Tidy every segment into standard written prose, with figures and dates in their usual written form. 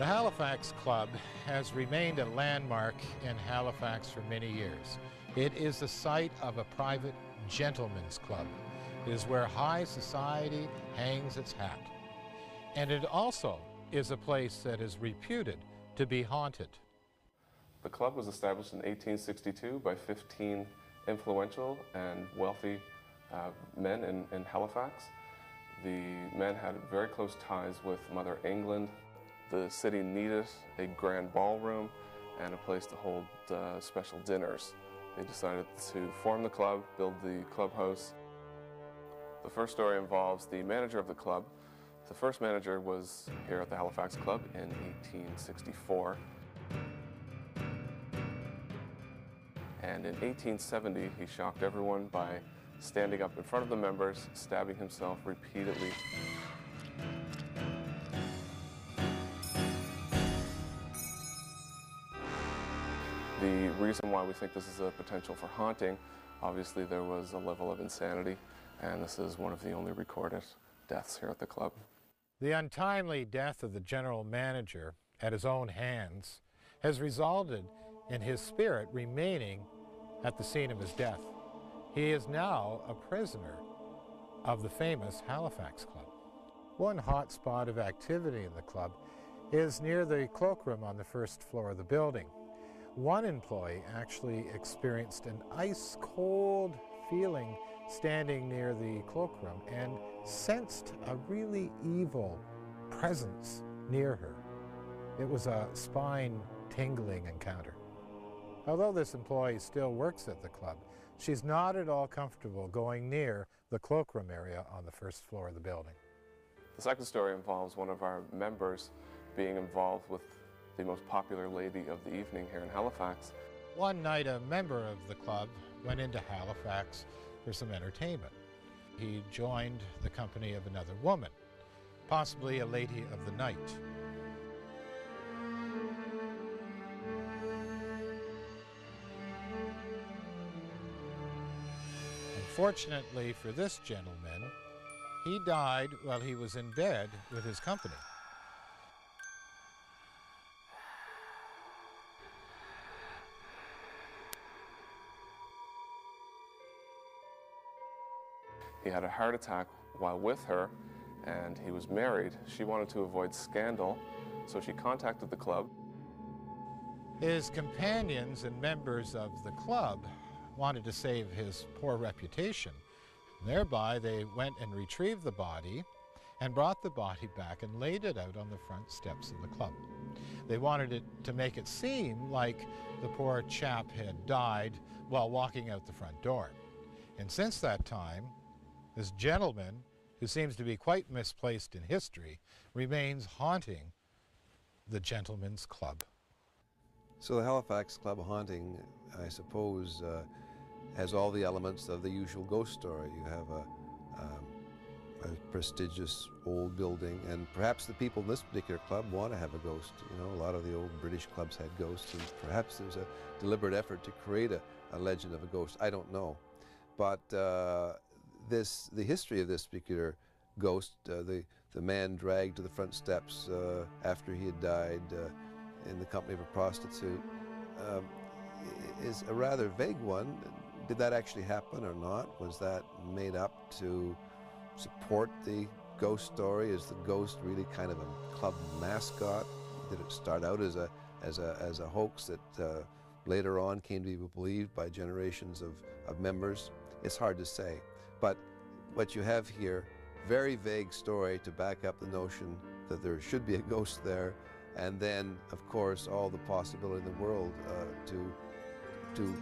The Halifax Club has remained a landmark in Halifax for many years. It is the site of a private gentleman's club. It is where high society hangs its hat. And it also is a place that is reputed to be haunted. The club was established in 1862 by 15 influential and wealthy men in Halifax. The men had very close ties with Mother England. The city needed a grand ballroom and a place to hold special dinners. They decided to form the club, build the clubhouse. The first story involves the manager of the club. The first manager was here at the Halifax Club in 1864. And in 1870, he shocked everyone by standing up in front of the members, stabbing himself repeatedly. The reason why we think this is a potential for haunting, obviously there was a level of insanity, and this is one of the only recorded deaths here at the club. The untimely death of the general manager at his own hands has resulted in his spirit remaining at the scene of his death. He is now a prisoner of the famous Halifax Club. One hot spot of activity in the club is near the cloakroom on the first floor of the building. One employee actually experienced an ice-cold feeling standing near the cloakroom and sensed a really evil presence near her. It was a spine-tingling encounter. Although this employee still works at the club, she's not at all comfortable going near the cloakroom area on the first floor of the building. The second story involves one of our members being involved with the most popular lady of the evening here in Halifax. One night, a member of the club went into Halifax for some entertainment. He joined the company of another woman, possibly a lady of the night. Unfortunately for this gentleman, he died while he was in bed with his company. He had a heart attack while with her, and he was married. She wanted to avoid scandal, so she contacted the club. His companions and members of the club wanted to save his poor reputation. Thereby, they went and retrieved the body and brought the body back and laid it out on the front steps of the club. They wanted it to make it seem like the poor chap had died while walking out the front door. And since that time, this gentleman, who seems to be quite misplaced in history, remains haunting the Gentleman's Club. So the Halifax Club haunting, I suppose, has all the elements of the usual ghost story. You have a prestigious old building, and perhaps the people in this particular club want to have a ghost. You know, a lot of the old British clubs had ghosts, and perhaps there's a deliberate effort to create a legend of a ghost. I don't know. But the history of this particular ghost, the man dragged to the front steps after he had died in the company of a prostitute, is a rather vague one. Did that actually happen or not? Was that made up to support the ghost story? Is the ghost really kind of a club mascot? Did it start out as a hoax that later on came to be believed by generations of members? It's hard to say. But what you have here, very vague story to back up the notion that there should be a ghost there, and then, of course, all the possibility in the world to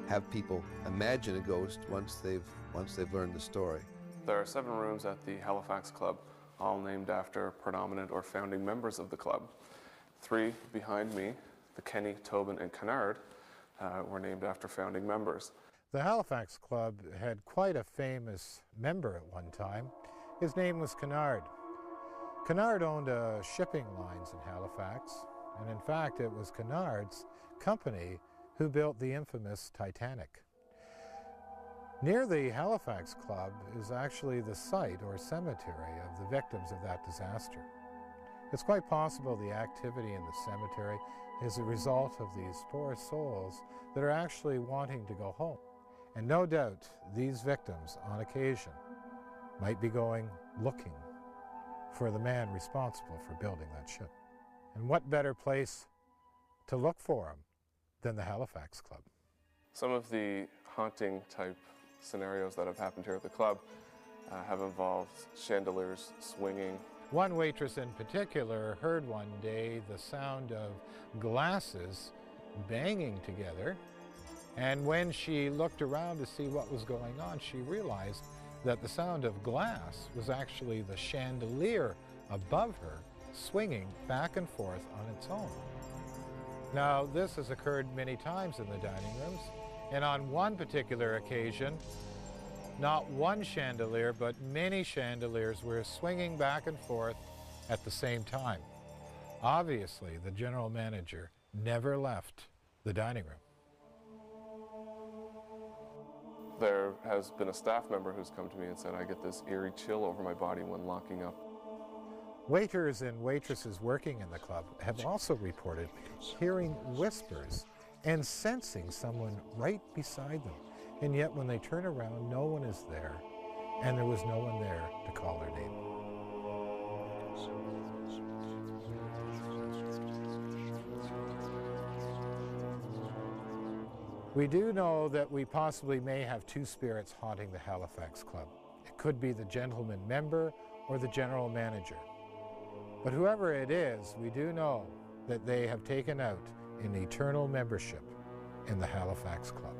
have people imagine a ghost once they've learned the story. There are 7 rooms at the Halifax Club, all named after predominant or founding members of the club. 3 behind me, the Kenny, Tobin, and Kennard, were named after founding members. The Halifax Club had quite a famous member at one time. His name was Kennard. Kennard owned shipping lines in Halifax, and in fact it was Kennard's company who built the infamous Titanic. Near the Halifax Club is actually the site or cemetery of the victims of that disaster. It's quite possible the activity in the cemetery is a result of these poor souls that are actually wanting to go home. And no doubt these victims, on occasion, might be going looking for the man responsible for building that ship. And what better place to look for him than the Halifax Club? Some of the haunting type scenarios that have happened here at the club have involved chandeliers swinging. One waitress in particular heard one day the sound of glasses banging together, and when she looked around to see what was going on, she realized that the sound of glass was actually the chandelier above her swinging back and forth on its own. Now, this has occurred many times in the dining rooms, and on one particular occasion, not one chandelier, but many chandeliers were swinging back and forth at the same time. Obviously, the general manager never left the dining room. There has been a staff member who's come to me and said, I get this eerie chill over my body when locking up. Waiters and waitresses working in the club have also reported hearing whispers and sensing someone right beside them. And yet when they turn around, no one is there, and there was no one there to call their name. We do know that we possibly may have two spirits haunting the Halifax Club. It could be the gentleman member or the general manager. But whoever it is, we do know that they have taken out an eternal membership in the Halifax Club.